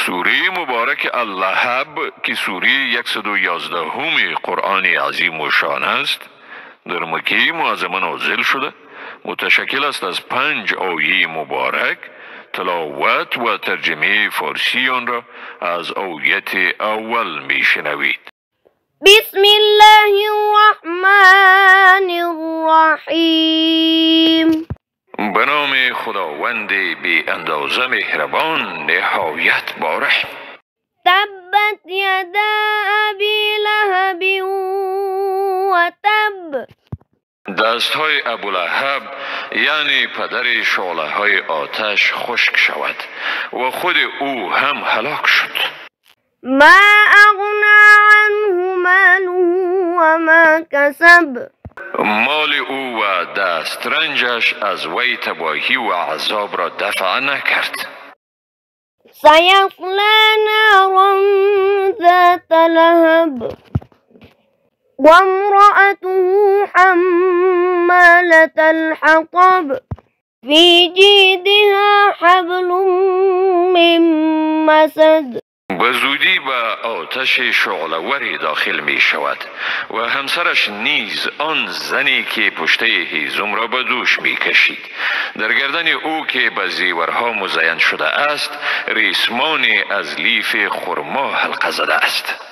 سوره مبارک اللهب که سوره 111 قرآن عظیم و شان است در مکه معظمه نازل شده. متشکل است از 5 آیه مبارک. تلاوت و ترجمه فارسی آن را از آیت اول می شنوید. بسم الله الرحمن الرحیم. به نام خداوند بی اندازه مهربان نهایت باره. تبت یدا ابی لهب و تب. دستهای ابولهب یعنی پدر شعله های آتش خشک شود و خود او هم هلاک شد. ما اغنا عنه ماله و ما کسب. مال او و دسترنجش از وی تباهی و عذاب را دفع نکرد. سیصلی نارا ذات لهب و امرأته حمالة الحطب فی جیدها حبل من مسد. به زودی به آتش شعله‌وری داخل می شود و همسرش نیز آن زنی که پشته هیزم را به دوش می کشید. در گردن او که به زیورها مزین شده است ریسمانی از لیف خرما حلقه زده است.